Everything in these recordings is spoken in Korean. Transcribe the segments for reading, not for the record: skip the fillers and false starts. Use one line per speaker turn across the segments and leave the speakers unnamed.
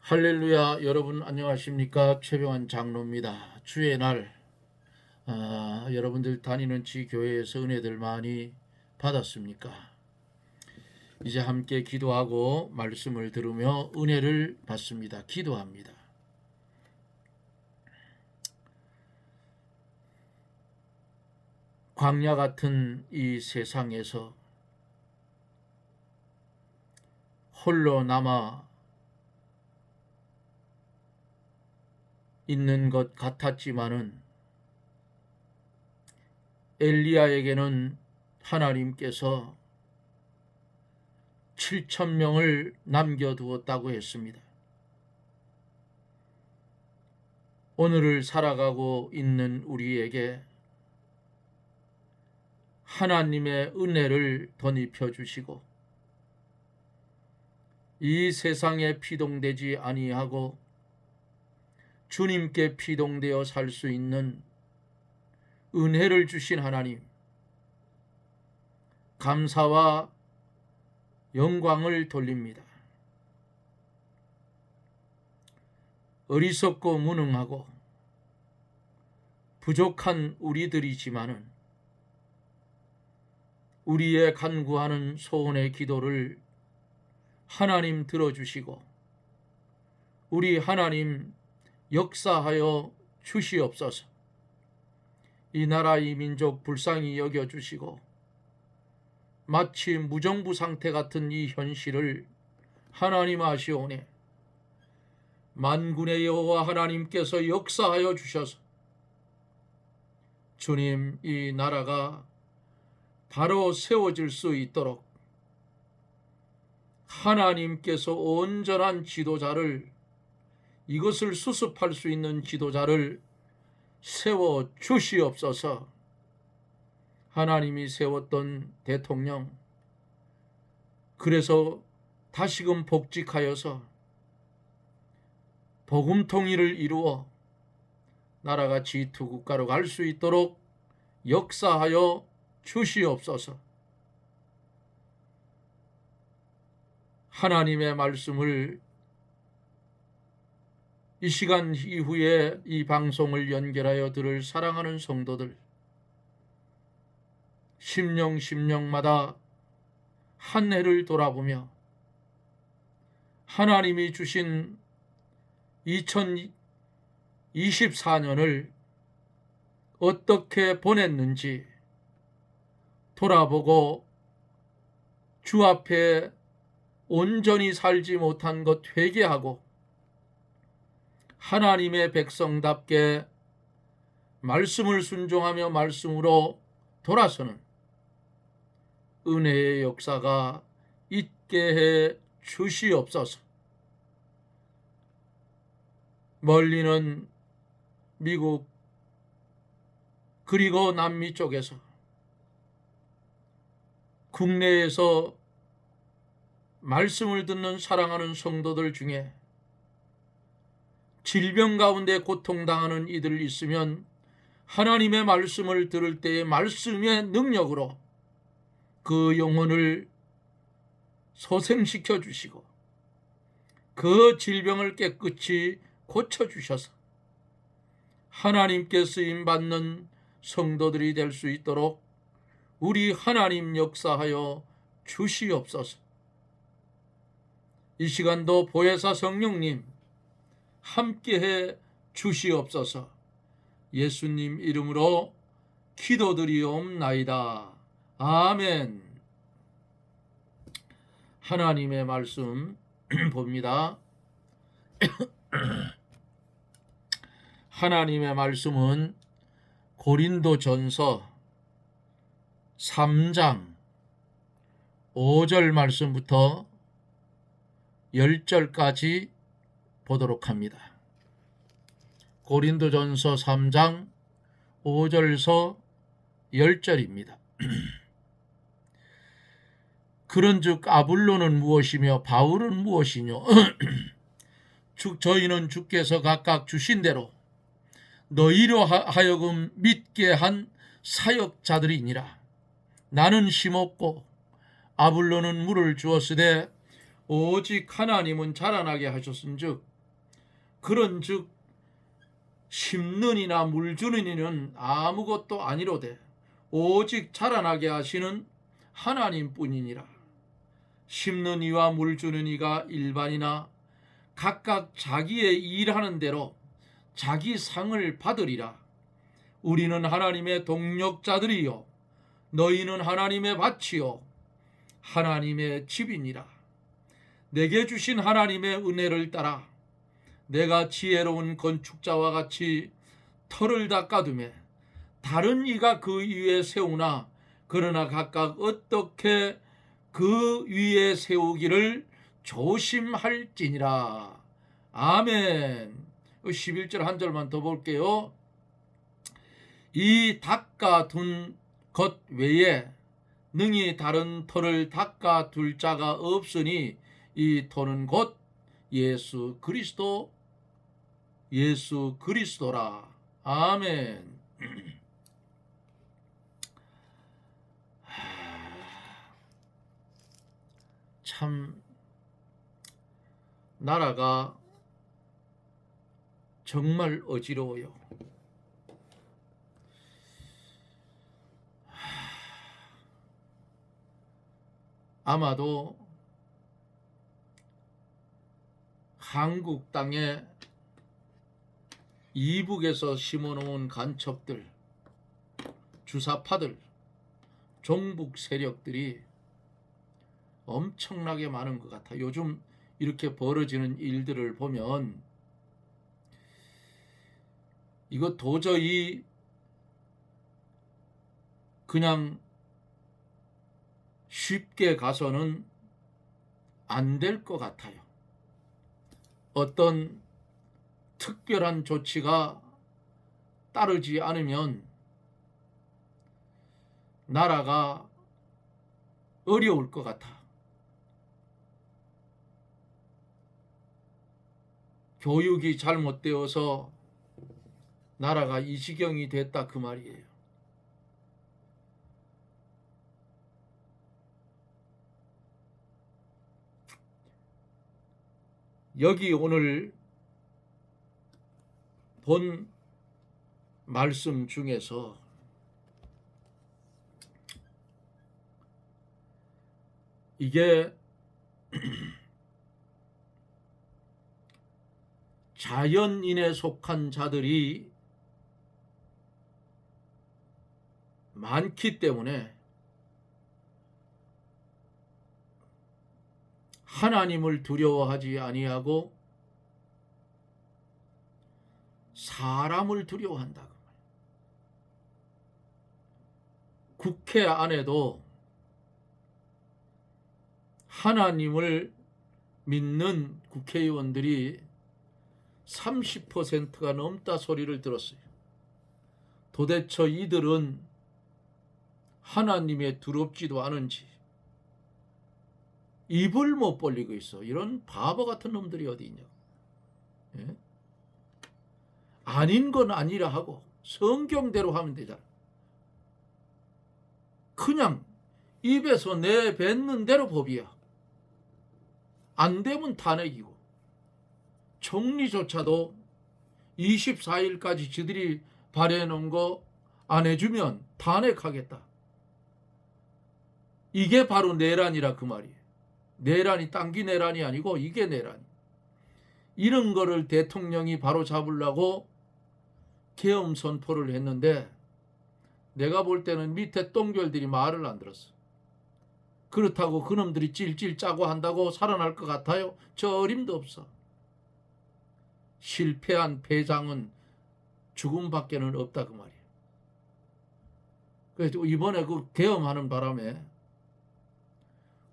할렐루야. 여러분 안녕하십니까? 최병환 장로입니다. 주의 날 여러분들 다니는 지교회에서 은혜들 많이 받았습니까? 이제 함께 기도하고 말씀을 들으며 은혜를 받습니다. 기도합니다. 광야 같은 이 세상에서 홀로 남아 있는 것 같았지만은 엘리야에게는 하나님께서 7,000명을 남겨두었다고 했습니다. 오늘을 살아가고 있는 우리에게 하나님의 은혜를 덧입혀 주시고 이 세상에 피동되지 아니하고 주님께 피동되어 살 수 있는 은혜를 주신 하나님, 감사와 영광을 돌립니다. 어리석고 무능하고 부족한 우리들이지만은 우리의 간구하는 소원의 기도를 하나님 들어주시고 우리 하나님 역사하여 주시옵소서. 이 나라 이 민족 불쌍히 여겨주시고 마치 무정부 상태 같은 이 현실을 하나님 아시오니 만군의 여호와 하나님께서 역사하여 주셔서 주님 이 나라가 바로 세워질 수 있도록 하나님께서 온전한 지도자를 이것을 수습할 수 있는 지도자를 세워 주시옵소서. 하나님이 세웠던 대통령, 그래서 다시금 복직하여서 복음 통일을 이루어 나라가 G2 국가로 갈 수 있도록 역사하여 주시옵소서. 하나님의 말씀을 이 시간 이후에 이 방송을 연결하여 들을 사랑하는 성도들, 심령마다 한 해를 돌아보며 하나님이 주신 2024년을 어떻게 보냈는지 돌아보고 주 앞에 온전히 살지 못한 것 회개하고 하나님의 백성답게 말씀을 순종하며 말씀으로 돌아서는 은혜의 역사가 있게 해 주시옵소서. 멀리는 미국 그리고 남미 쪽에서 국내에서 말씀을 듣는 사랑하는 성도들 중에 질병 가운데 고통당하는 이들 있으면 하나님의 말씀을 들을 때의 말씀의 능력으로 그 영혼을 소생시켜 주시고 그 질병을 깨끗이 고쳐주셔서 하나님께 쓰임받는 성도들이 될 수 있도록 우리 하나님 역사하여 주시옵소서. 이 시간도 보혜사 성령님 함께해 주시옵소서. 예수님 이름으로 기도드리옵나이다. 아멘. 하나님의 말씀 봅니다. 하나님의 말씀은 고린도전서 3장 5절 말씀부터 10절까지 보도록 합니다. 고린도전서 3장 5절서 10절입니다. 그런즉 아볼로는 무엇이며 바울은 무엇이뇨? 저희는 주께서 각각 주신 대로 너희로 하여금 믿게 한 사역자들이니라. 나는 심었고 아볼로는 물을 주었으되 오직 하나님은 자라나게 하셨은즉 그런즉 심는 이나 물 주는 이는 아무것도 아니로되 오직 자라나게 하시는 하나님뿐이니라. 심는 이와 물 주는 이가 일반이나 각각 자기의 일하는 대로 자기 상을 받으리라. 우리는 하나님의 동력자들이요 너희는 하나님의 밭이요 하나님의 집이니라. 내게 주신 하나님의 은혜를 따라 내가 지혜로운 건축자와 같이 터를 닦아두매 다른 이가 그 위에 세우나 그러나 각각 어떻게 그 위에 세우기를 조심할지니라. 아멘. 11절 한 절만 더 볼게요. 이 닦아둔 것 외에 능히 다른 터를 닦아둘 자가 없으니 이 터는 곧 예수 그리스도라. 아멘. 참 나라가 정말 어지러워요. 아마도 한국 땅에 이북에서 심어놓은 간첩들, 주사파들, 종북 세력들이 엄청나게 많은 것 같아. 요즘 이렇게 벌어지는 일들을 보면 이거 도저히 그냥 쉽게 가서는 안 될 것 같아요. 어떤 특별한 조치가 따르지 않으면 나라가 어려울 것 같아. 교육이 잘못되어서 나라가 이 지경이 됐다 그 말이에요. 여기 오늘 본 말씀 중에서 이게 자연인에 속한 자들이 많기 때문에 하나님을 두려워하지 아니하고 사람을 두려워한다. 국회 안에도 하나님을 믿는 국회의원들이 30%가 넘다 소리를 들었어요. 도대체 이들은 하나님에 두렵지도 않은지 입을 못 벌리고 있어. 이런 바보 같은 놈들이 어디 있냐고. 예? 아닌 건 아니라 하고 성경대로 하면 되잖아. 그냥 입에서 내뱉는 대로 법이야. 안 되면 탄핵이고, 총리조차도 24일까지 지들이 발해놓은 거 안 해주면 탄핵하겠다. 이게 바로 내란이라 그 말이에요. 내란이 딴기 내란이 아니고 이게 내란이. 이런 거를 대통령이 바로 잡으려고 계엄 선포를 했는데 내가 볼 때는 밑에 똥별들이 말을 안 들었어. 그렇다고 그놈들이 찔찔 짜고 한다고 살아날 것 같아요? 저 어림도 없어. 실패한 패장은 죽음밖에는 없다 그 말이에요. 그래서 이번에 그 계엄하는 바람에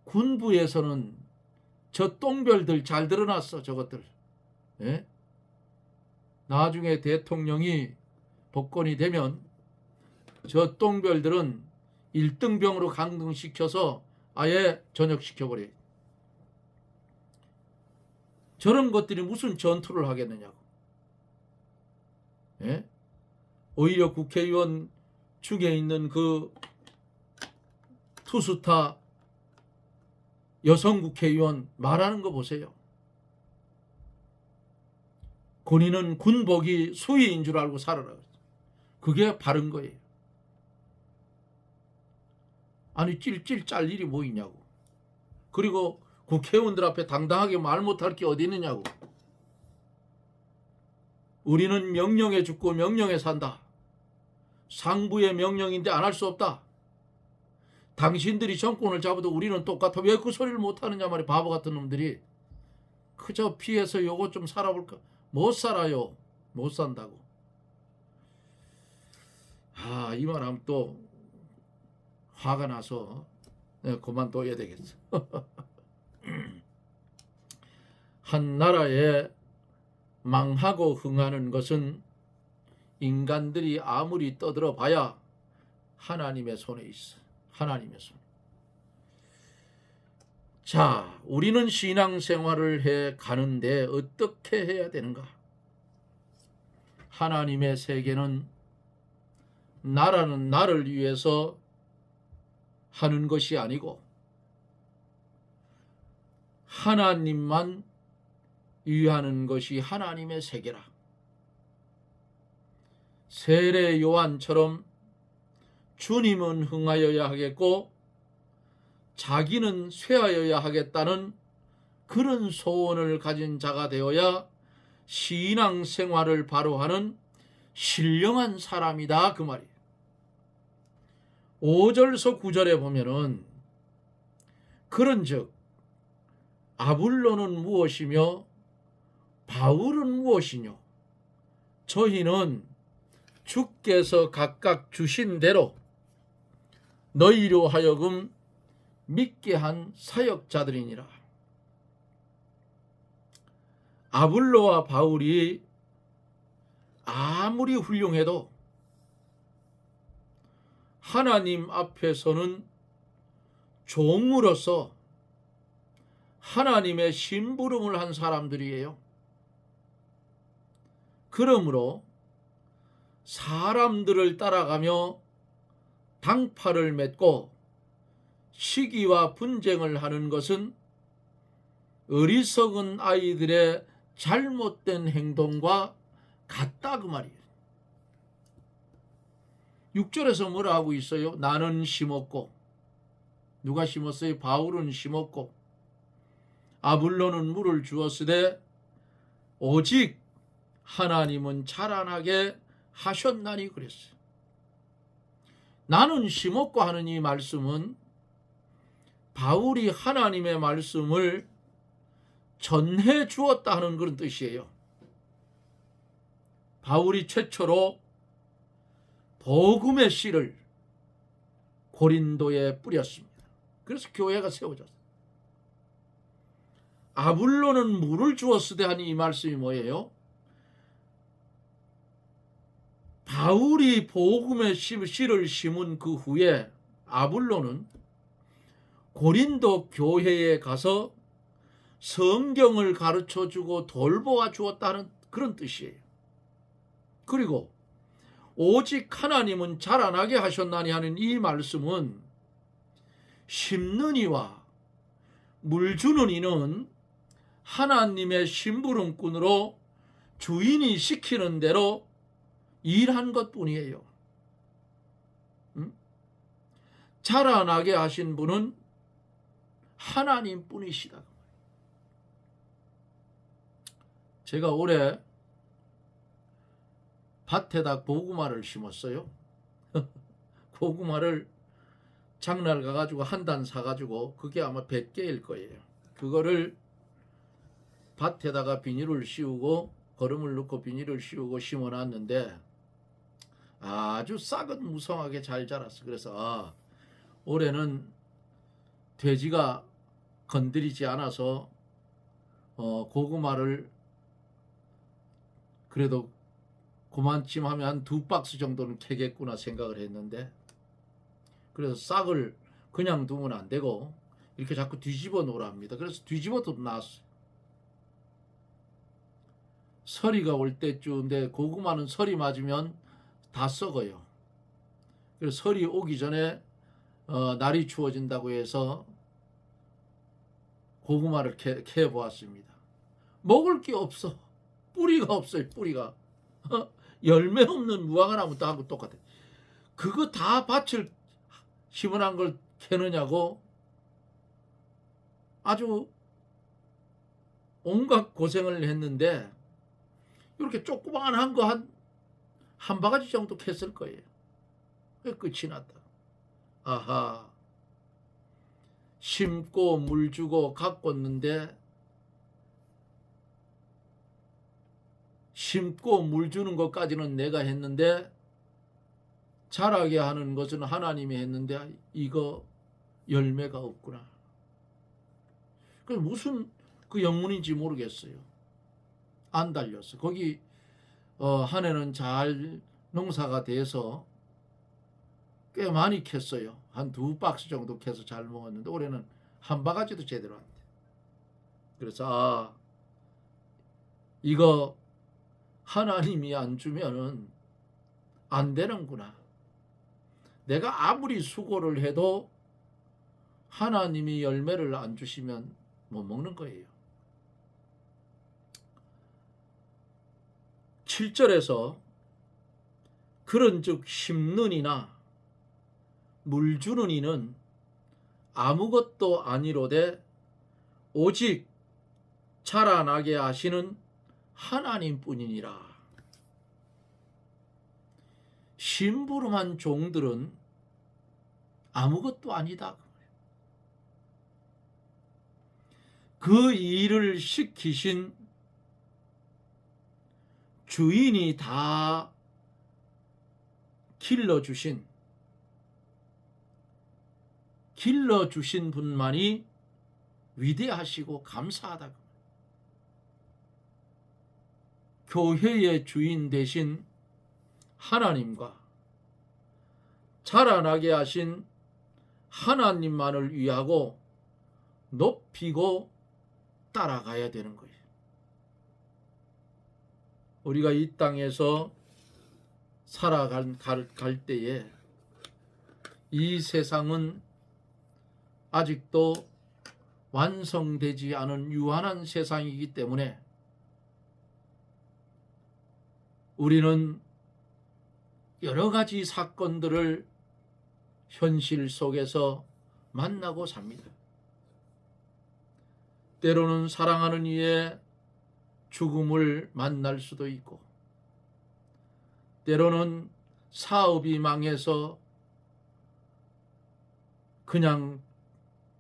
군부에서는 저 똥별들 잘 드러났어. 저것들. 예? 나중에 대통령이 복권이 되면 저 똥별들은 1등병으로 강등시켜서 아예 전역시켜버려. 저런 것들이 무슨 전투를 하겠느냐고. 예? 오히려 국회의원 중에 있는 그 투스타 여성 국회의원 말하는 거 보세요. 군인은 군복이 수위인 줄 알고 살아라. 그게 바른 거예요. 아니 찔찔 짤 일이 뭐 있냐고. 그리고 국회의원들 앞에 당당하게 말 못할 게 어디 있느냐고. 우리는 명령에 죽고 명령에 산다. 상부의 명령인데 안 할 수 없다. 당신들이 정권을 잡아도 우리는 똑같아. 왜 그 소리를 못하느냐 말이야. 바보 같은 놈들이. 그저 피해서 요거 좀 살아볼까. 못 살아요. 못 산다고. 이 말하면 또 화가 나서 그만둬야 되겠어. 한 나라에 망하고 흥하는 것은 인간들이 아무리 떠들어 봐야 하나님의 손에 있어. 하나님의 손. 자, 우리는 신앙생활을 해 가는데 어떻게 해야 되는가? 하나님의 세계는 나라는 나를 위해서 하는 것이 아니고 하나님만 위하는 것이 하나님의 세계라. 세례 요한처럼 주님은 흥하여야 하겠고 자기는 쇠하여야 하겠다는 그런 소원을 가진 자가 되어야 신앙생활을 바로 하는 신령한 사람이다 그 말이에요. 5절서 9절에 보면은 그런즉 아볼로는 무엇이며 바울은 무엇이뇨? 저희는 주께서 각각 주신 대로 너희로 하여금 믿게 한 사역자들이니라. 아볼로와 바울이 아무리 훌륭해도 하나님 앞에서는 종으로서 하나님의 심부름을 한 사람들이에요. 그러므로 사람들을 따라가며 당파를 맺고 시기와 분쟁을 하는 것은 어리석은 아이들의 잘못된 행동과 같다 그 말이에요. 6절에서 뭐라 하고 있어요? 나는 심었고, 누가 심었어요? 바울은 심었고 아볼로는 물을 주었으되 오직 하나님은 자라나게 하셨나니 그랬어요. 나는 심었고 하는 이 말씀은 바울이 하나님의 말씀을 전해 주었다 하는 그런 뜻이에요. 바울이 최초로 복음의 씨를 고린도에 뿌렸습니다. 그래서 교회가 세워졌어요. 아볼로는 물을 주었으되 하니 이 말씀이 뭐예요? 바울이 복음의 씨를 심은 그 후에 아볼로는 고린도 교회에 가서 성경을 가르쳐주고 돌보아 주었다는 그런 뜻이에요. 그리고 오직 하나님은 자라나게 하셨나니 하는 이 말씀은 심는 이와 물 주는 이는 하나님의 심부름꾼으로 주인이 시키는 대로 일한 것뿐이에요. 자라나게 하신 분은 하나님뿐이시다. 제가 올해 밭에다 고구마를 심었어요. 고구마를 장날 가가지고 한 단 사가지고 그게 아마 100개일 거예요. 그거를 밭에다가 비닐을 씌우고 거름을 넣고 비닐을 씌우고 심어놨는데 아주 싹은 무성하게 잘 자랐어. 그래서 올해는 돼지가 건드리지 않아서 고구마를 그래도 그만쯤 하면 한 2박스 정도는 캐겠구나 생각을 했는데, 그래서 싹을 그냥 두면 안 되고 이렇게 자꾸 뒤집어 놓으랍니다. 그래서 뒤집어도 나왔어요. 서리가 올 때쯤인데 고구마는 서리 맞으면 다 썩어요. 그래서 설이 오기 전에 날이 추워진다고 해서 고구마를 캐 보았습니다. 먹을 게 없어. 뿌리가 없어요. 뿌리가. 열매 없는 무화과나무도 하고 똑같아. 그거 다 밭을 심어놓은 걸 캐느냐고 아주 온갖 고생을 했는데 이렇게 조그만한 거 한 바가지 정도 캤을 거예요. 끝이 났다. 아하, 심고 물 주고 가꿨는데 심고 물 주는 것까지는 내가 했는데 자라게 하는 것은 하나님이 했는데 이거 열매가 없구나. 그 무슨 그 영문인지 모르겠어요. 안 달렸어. 거기 한 해는 잘 농사가 돼서 꽤 많이 캤어요. 한 2박스 정도 캐서 잘 먹었는데 올해는 한 바가지도 제대로 안 돼. 그래서 이거 하나님이 안 주면은 안 되는구나. 내가 아무리 수고를 해도 하나님이 열매를 안 주시면 못 먹는 거예요. 7절에서 그런즉 심는 이나 물 주는 이는 아무것도 아니로되 오직 자라나게 하시는 하나님뿐이니라. 심부름한 종들은 아무것도 아니다. 그 일을 시키신 주인이 다 길러주신 분만이 위대하시고 감사하다. 교회의 주인 되신 하나님과 자라나게 하신 하나님만을 위하고 높이고 따라가야 되는 거예요. 우리가 이 땅에서 살아갈 때에 이 세상은 아직도 완성되지 않은 유한한 세상이기 때문에 우리는 여러 가지 사건들을 현실 속에서 만나고 삽니다. 때로는 사랑하는 이의 죽음을 만날 수도 있고, 때로는 사업이 망해서 그냥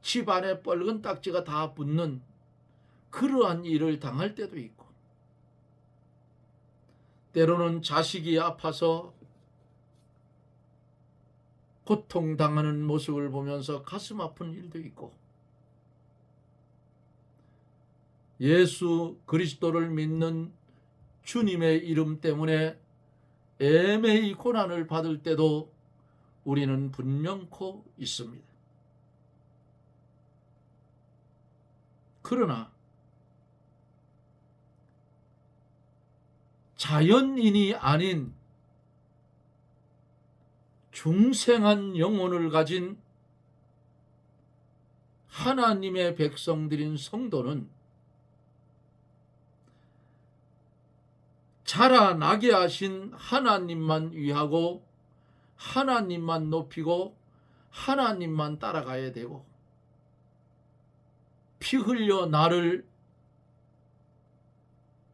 집안에 뻘건 딱지가 다 붙는 그러한 일을 당할 때도 있고, 때로는 자식이 아파서 고통당하는 모습을 보면서 가슴 아픈 일도 있고, 예수 그리스도를 믿는 주님의 이름 때문에 애매히 고난을 받을 때도 우리는 분명코 있습니다. 그러나 자연인이 아닌 중생한 영혼을 가진 하나님의 백성들인 성도는 자라나게 하신 하나님만 위하고 하나님만 높이고 하나님만 따라가야 되고, 피 흘려 나를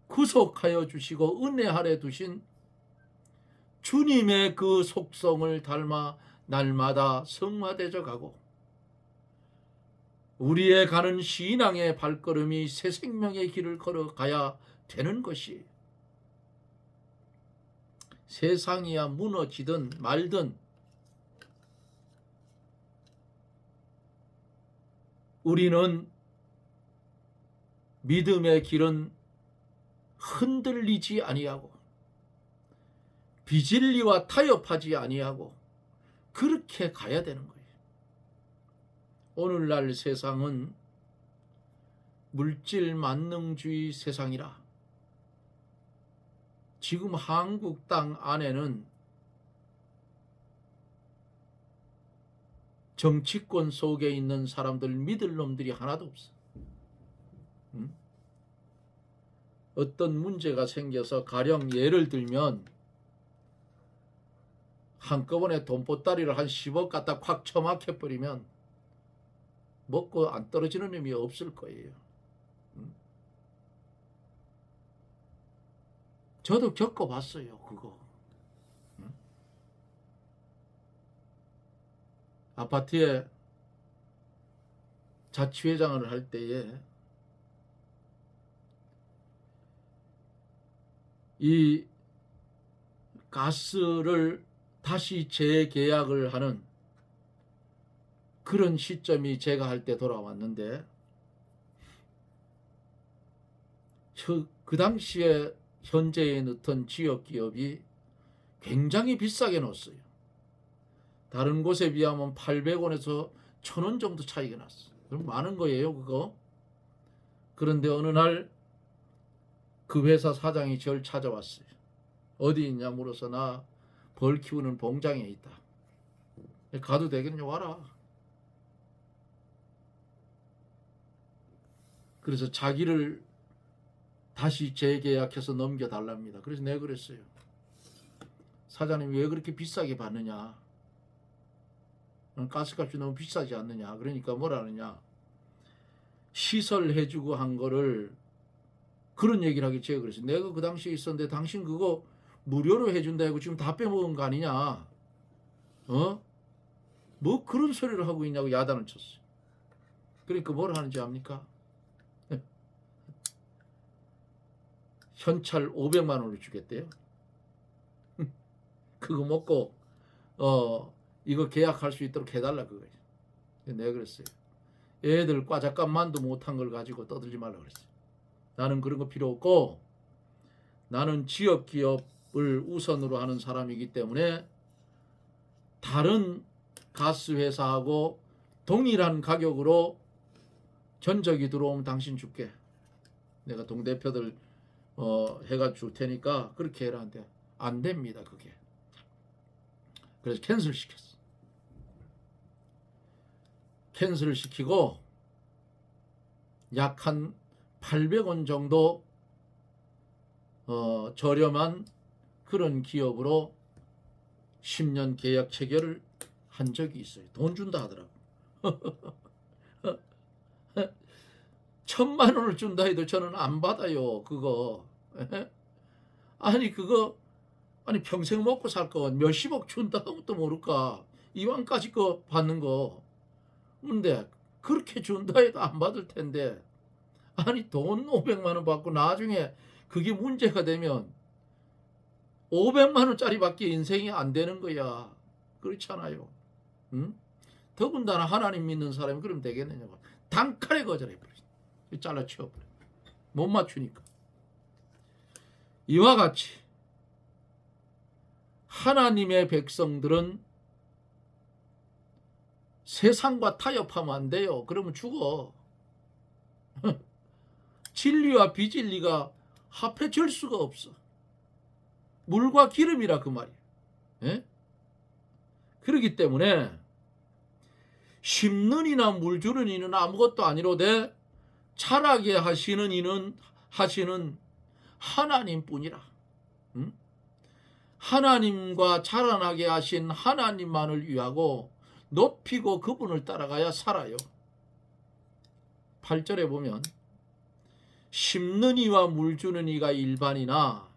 구속하여 주시고 은혜 아래 두신 주님의 그 속성을 닮아 날마다 성화되어 가고, 우리의 가는 신앙의 발걸음이 새 생명의 길을 걸어가야 되는 것이, 세상이야 무너지든 말든 우리는 믿음의 길은 흔들리지 아니하고 비진리와 타협하지 아니하고 그렇게 가야 되는 거예요. 오늘날 세상은 물질 만능주의 세상이라 지금 한국 땅 안에는 정치권 속에 있는 사람들 믿을 놈들이 하나도 없어. 어떤 문제가 생겨서 가령 예를 들면 한꺼번에 돈보따리를 한 10억 갖다 콱 처막혀버리면 먹고 안 떨어지는 의미 없을 거예요. 저도 겪어봤어요, 그거. 아파트에 자치회장을 할 때에 이 가스를 다시 재계약을 하는 그런 시점이 제가 할 때 돌아왔는데 그 당시에 현재에 넣던 지역기업이 굉장히 비싸게 넣었어요. 다른 곳에 비하면 800원에서 1000원 정도 차이가 났어요. 그럼 많은 거예요, 그거. 그런데 어느 날 그 회사 사장이 저를 찾아왔어요. 어디 있냐 물어서 나 벌 키우는 봉장에 있다. 가도 되겠냐, 와라. 그래서 자기를 다시 재계약해서 넘겨달랍니다. 그래서 내가 그랬어요. 사장님 왜 그렇게 비싸게 받느냐. 가스값이 너무 비싸지 않느냐. 그러니까 뭐라 하느냐. 시설해주고 한 거를 그런 얘기를 하기 제가 그랬어요. 내가 그 당시에 있었는데 당신 그거 무료로 해준다 하고 지금 다 빼먹은 거 아니냐. 뭐 그런 소리를 하고 있냐고 야단을 쳤어요. 그러니까 뭘 하는지 압니까? 현찰 500만 원을 주겠대요. 그거 먹고 이거 계약할 수 있도록 해달라 그거예요. 내가 그랬어요. 애들 과자값만도 못한 걸 가지고 떠들지 말라 그랬어요. 나는 그런 거 필요 없고 나는 지역 기업을 우선으로 하는 사람이기 때문에 다른 가스 회사하고 동일한 가격으로 전적이 들어오면 당신 줄게. 내가 동대표들 해가 줄 테니까 그렇게 해라 한데 안 됩니다, 그게. 그래서 캔슬 시켰어. 캔슬 시키고 약 한 800원 정도 저렴한 그런 기업으로 10년 계약 체결을 한 적이 있어요. 돈 준다 하더라고. 1000만 원을 준다 해도 저는 안 받아요, 그거. 아니 그거 평생 먹고 살 거 몇십억 준다 하면 또 모를까. 이왕까지 거 받는 거. 근데 그렇게 준다 해도 안 받을 텐데 아니 돈 500만 원 받고 나중에 그게 문제가 되면 500만 원짜리 밖에 인생이 안 되는 거야. 그렇잖아요. 응? 더군다나 하나님 믿는 사람이 그러면 되겠느냐고. 단칼에 거절해버려. 잘라치워버려. 못 맞추니까. 이와 같이 하나님의 백성들은 세상과 타협하면 안 돼요. 그러면 죽어. 진리와 비진리가 합해질 수가 없어. 물과 기름이라 그 말이에요. 예? 그렇기 때문에 심는 이나 물 주는 이는 아무것도 아니로되 자라게 하시는 이는 하시는 하나님뿐이라. 하나님과 자라나게 하신 하나님만을 위하고 높이고 그분을 따라가야 살아요. 8절에 보면 심는 이와 물 주는 이가 일반이나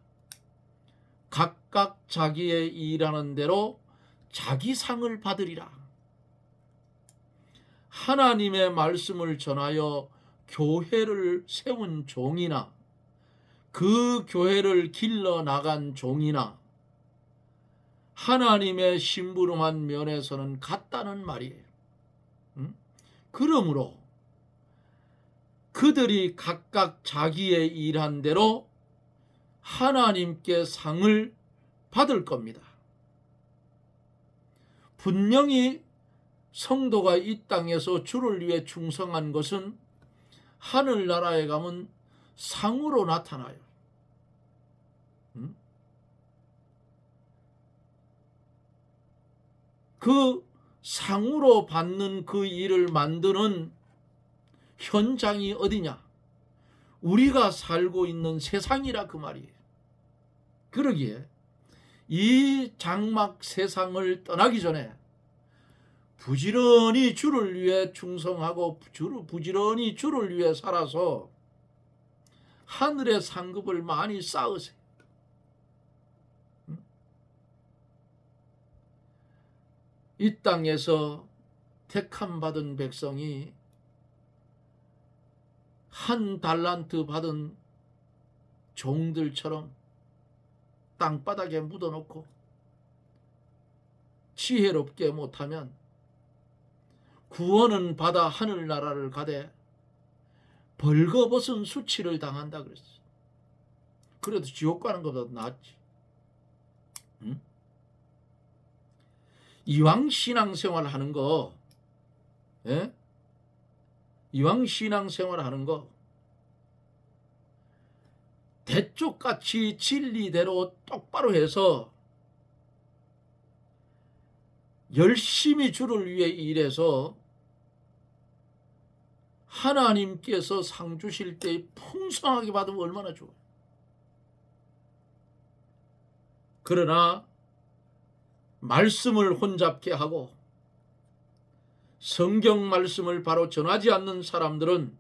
각각 자기의 일하는 대로 자기 상을 받으리라. 하나님의 말씀을 전하여 교회를 세운 종이나 그 교회를 길러 나간 종이나 하나님의 심부름한 면에서는 같다는 말이에요. 그러므로 그들이 각각 자기의 일한 대로 하나님께 상을 받을 겁니다. 분명히 성도가 이 땅에서 주를 위해 충성한 것은 하늘나라에 가면 상으로 나타나요. 그 상으로 받는 그 일을 만드는 현장이 어디냐? 우리가 살고 있는 세상이라 그 말이에요. 그러기에 이 장막 세상을 떠나기 전에 부지런히 주를 위해 충성하고 부지런히 주를 위해 살아서 하늘의 상급을 많이 쌓으세요. 이 땅에서 택함 받은 백성이 한 달란트 받은 종들처럼 땅바닥에 묻어놓고 지혜롭게 못하면 구원은 받아 하늘나라를 가되 벌거벗은 수치를 당한다 그랬어. 그래도 지옥 가는 것보다 낫지. 응? 이왕 신앙생활 하는 거, 예? 이왕 신앙생활 하는 거 대쪽같이 진리대로 똑바로 해서 열심히 주를 위해 일해서 하나님께서 상 주실 때 풍성하게 받으면 얼마나 좋아요. 그러나 말씀을 혼잡케 하고 성경 말씀을 바로 전하지 않는 사람들은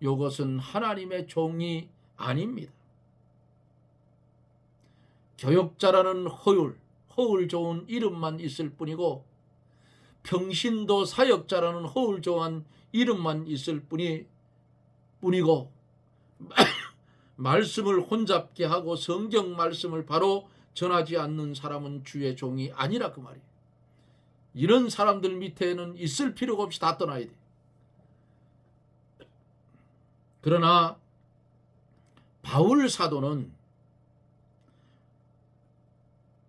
이것은 하나님의 종이 아닙니다. 교역자라는 허울 좋은 이름만 있을 뿐이고 평신도 사역자라는 허울 좋은 이름만 있을 뿐이고 말씀을 혼잡게 하고 성경 말씀을 바로 전하지 않는 사람은 주의 종이 아니라 그 말이에요. 이런 사람들 밑에는 있을 필요가 없이 다 떠나야 돼. 그러나 바울 사도는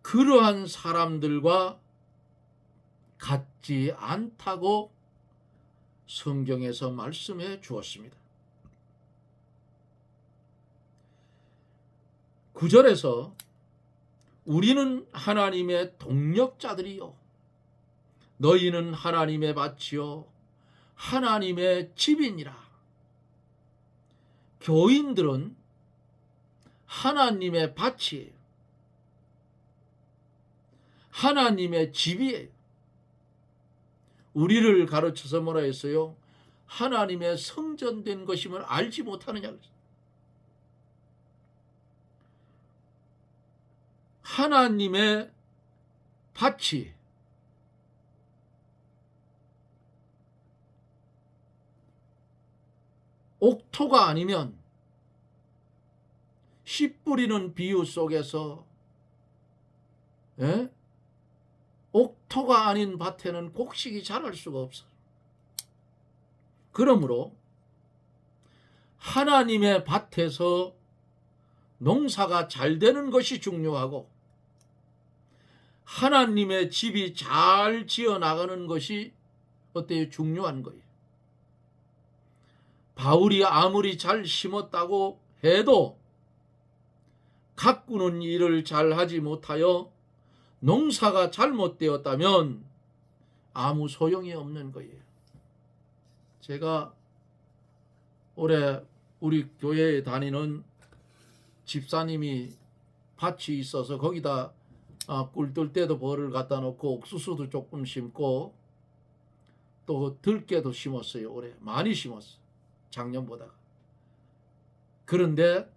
그러한 사람들과 같지 않다고 성경에서 말씀해 주었습니다. 9절에서 우리는 하나님의 동력자들이요 너희는 하나님의 밭이요 하나님의 집이니라. 교인들은 하나님의 밭이에요. 하나님의 집이에요. 우리를 가르쳐서 뭐라 했어요? 하나님의 성전된 것임을 알지 못하느냐. 하나님의 밭이 옥토가 아니면 씨 뿌리는 비유 속에서 옥토가 아닌 밭에는 곡식이 자랄 수가 없어요. 그러므로 하나님의 밭에서 농사가 잘 되는 것이 중요하고 하나님의 집이 잘 지어나가는 것이 어때요? 중요한 거예요. 바울이 아무리 잘 심었다고 해도 가꾸는 일을 잘하지 못하여 농사가 잘못되었다면 아무 소용이 없는 거예요. 제가 올해 우리 교회에 다니는 집사님이 밭이 있어서 거기다 꿀 뜰 때도 벌을 갖다 놓고 옥수수도 조금 심고 또 들깨도 심었어요. 올해 많이 심었어요. 작년보다. 그런데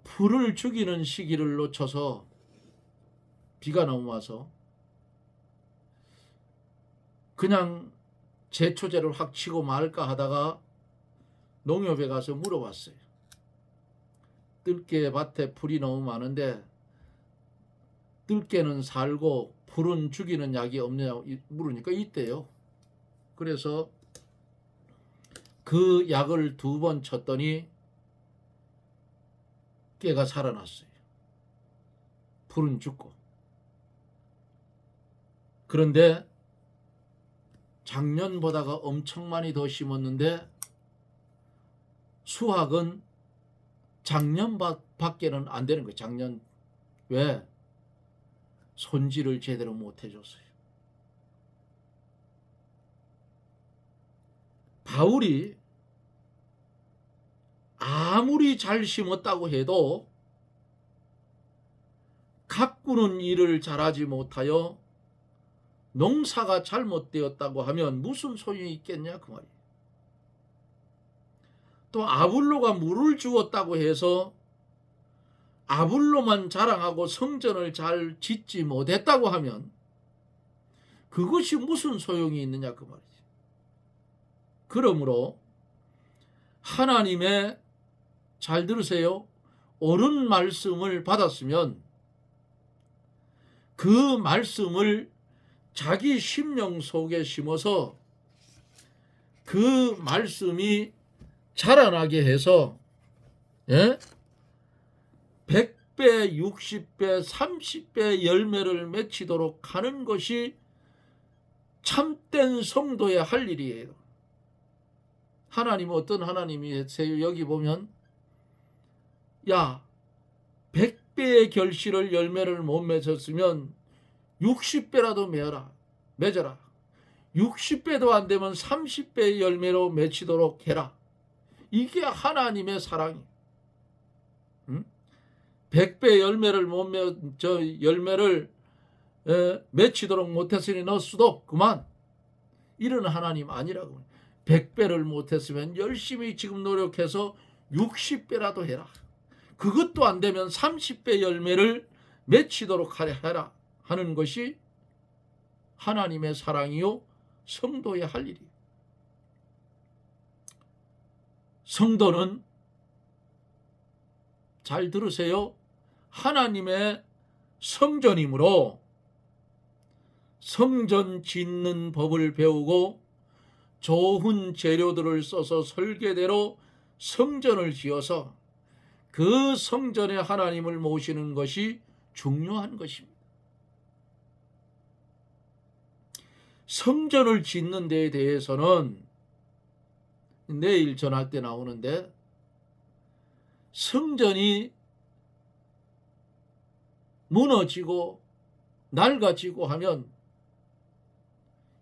풀을 죽이는 시기를 놓쳐서 비가 너무 와서 그냥 제초제를 확 치고 말까 하다가 농협에 가서 물어봤어요. 들깨 밭에 풀이 너무 많은데 들깨는 살고 풀은 죽이는 약이 없느냐고 물으니까 있대요. 그래서 그 약을 2번 쳤더니 깨가 살아났어요. 풀은 죽고. 그런데 작년보다가 엄청 많이 더 심었는데 수확은 작년밖에는 안 되는 거예요. 작년. 왜? 손질을 제대로 못 해줬어요. 바울이 아무리 잘 심었다고 해도 가꾸는 일을 잘하지 못하여 농사가 잘못되었다고 하면 무슨 소용이 있겠냐 그 말이에요. 또 아볼로가 물을 주었다고 해서 아볼로만 자랑하고 성전을 잘 짓지 못했다고 하면 그것이 무슨 소용이 있느냐 그 말이지. 그러므로 하나님의, 잘 들으세요, 옳은 말씀을 받았으면 그 말씀을 자기 심령 속에 심어서 그 말씀이 자라나게 해서 100배, 60배, 30배 열매를 맺히도록 하는 것이 참된 성도의 할 일이에요. 하나님은 어떤 하나님이세요? 여기 보면 야, 100배의 결실을 열매를 못 맺었으면 60배라도 맺어라. 60배도 안 되면 30배의 열매로 맺히도록 해라. 이게 하나님의 사랑이에요. 100배 열매를 열매를 맺히도록 못했으니 너 수도 그만. 이런 하나님 아니라고. 100배를 못했으면 열심히 지금 노력해서 60배라도 해라. 그것도 안 되면 30배 열매를 맺히도록 해라 하는 것이 하나님의 사랑이요 성도의 할 일이에요. 성도는, 잘 들으세요, 하나님의 성전이므로 성전 짓는 법을 배우고 좋은 재료들을 써서 설계대로 성전을 지어서 그 성전에 하나님을 모시는 것이 중요한 것입니다. 성전을 짓는 데에 대해서는 내일 전할 때 나오는데, 성전이 무너지고 낡아지고 하면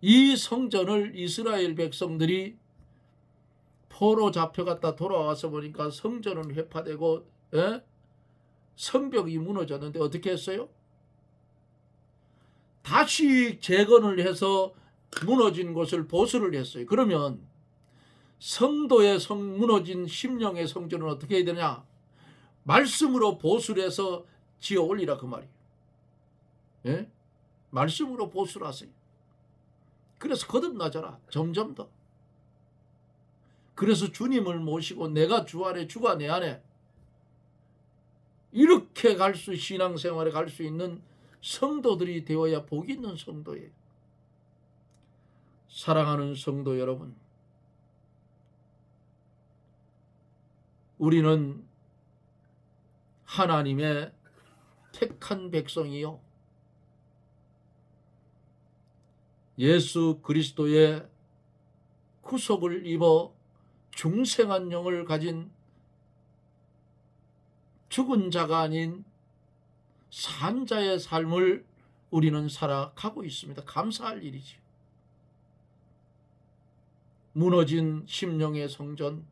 이 성전을 이스라엘 백성들이 포로 잡혀갔다 돌아와서 보니까 성전은 회파되고 성벽이 무너졌는데 어떻게 했어요? 다시 재건을 해서 무너진 곳을 보수를 했어요. 그러면 성도의 무너진 심령의 성전은 어떻게 해야 되냐? 말씀으로 보수를 해서 지어 올리라 그 말이에요. 예? 말씀으로 보수를 하세요. 그래서 거듭나져라. 점점 더. 그래서 주님을 모시고 내가 주 안에 주가 내 안에 이렇게 신앙생활에 갈 수 있는 성도들이 되어야 복이 있는 성도예요. 사랑하는 성도 여러분, 우리는 하나님의 택한 백성이요, 예수 그리스도의 구속을 입어 중생한 영을 가진 죽은 자가 아닌 산 자의 삶을 우리는 살아가고 있습니다. 감사할 일이지요. 무너진 심령의 성전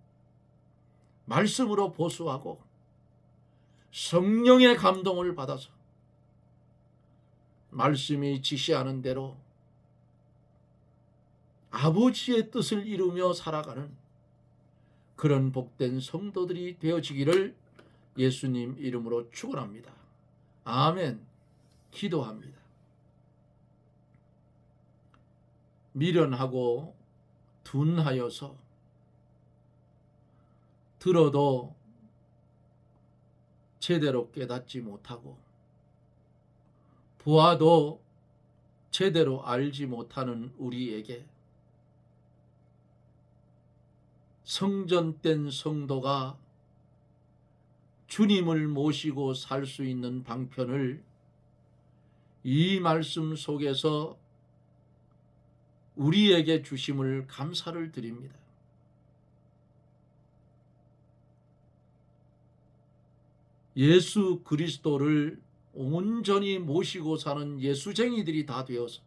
말씀으로 보수하고 성령의 감동을 받아서 말씀이 지시하는 대로 아버지의 뜻을 이루며 살아가는 그런 복된 성도들이 되어지기를 예수님 이름으로 축원합니다. 아멘. 기도합니다. 미련하고 둔하여서 들어도 제대로 깨닫지 못하고 보아도 제대로 알지 못하는 우리에게 성전된 성도가 주님을 모시고 살 수 있는 방편을 이 말씀 속에서 우리에게 주심을 감사를 드립니다. 예수 그리스도를 온전히 모시고 사는 예수쟁이들이 다 되어서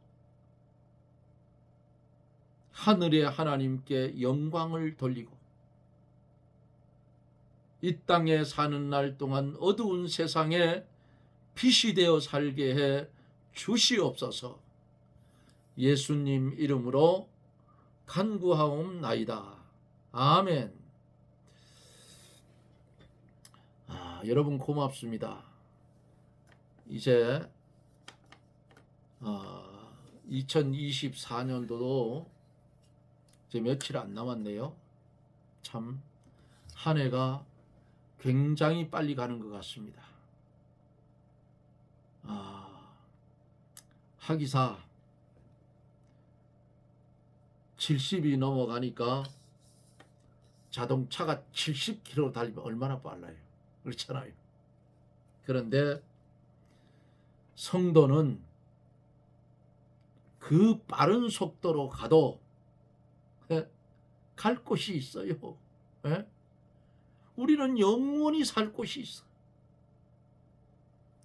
하늘의 하나님께 영광을 돌리고 이 땅에 사는 날 동안 어두운 세상에 빛이 되어 살게 해 주시옵소서. 예수님 이름으로 간구하옵나이다. 아멘. 여러분 고맙습니다. 이제 2024년도도 이제 며칠 안 남았네요. 참 한 해가 굉장히 빨리 가는 것 같습니다. 하기사 70이 넘어가니까 자동차가 70km 달리면 얼마나 빨라요. 그렇잖아요. 그런데 성도는 그 빠른 속도로 가도 갈 곳이 있어요. 우리는 영원히 살 곳이 있어.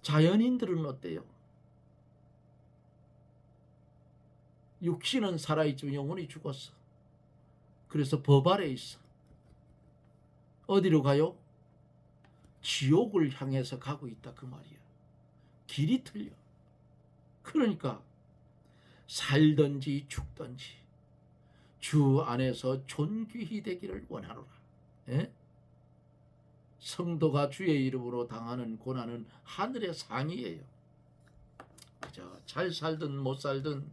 자연인들은 어때요? 육신은 살아있지만 영혼이 죽었어. 그래서 법 아래 있어. 어디로 가요? 지옥을 향해서 가고 있다 그 말이야. 길이 틀려. 그러니까 살든지 죽든지 주 안에서 존귀히 되기를 원하노라. 성도가 주의 이름으로 당하는 고난은 하늘의 상이에요. 그저 잘 살든 못 살든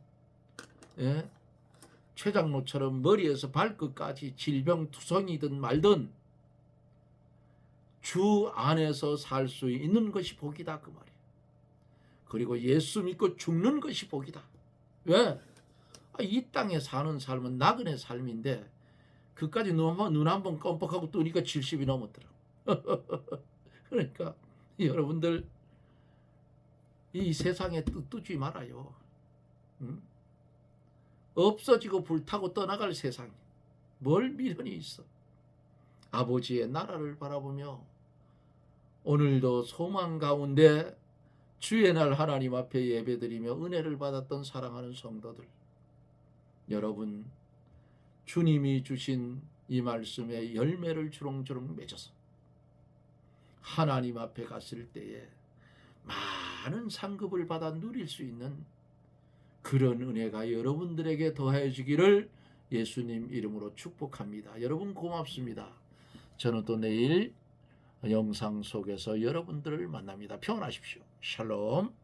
최장로처럼 머리에서 발끝까지 질병투성이든 말든 주 안에서 살 수 있는 것이 복이다 그 말이에요. 그리고 예수 믿고 죽는 것이 복이다. 왜? 이 땅에 사는 삶은 나그네 삶인데 그까지 눈 한 번 껌뻑하고 뜨니까 70이 넘었더라고. 그러니까 여러분들 이 세상에 뜨지 말아요. 없어지고 불타고 떠나갈 세상. 뭘 미련이 있어. 아버지의 나라를 바라보며 오늘도 소망 가운데 주의 날 하나님 앞에 예배드리며 은혜를 받았던 사랑하는 성도들, 여러분 주님이 주신 이 말씀에 열매를 주렁주렁 맺어서 하나님 앞에 갔을 때에 많은 상급을 받아 누릴 수 있는 그런 은혜가 여러분들에게 더해지기를 예수님 이름으로 축복합니다. 여러분 고맙습니다. 저는 또 내일 영상 속에서 여러분들을 만납니다. 평안하십시오. 샬롬.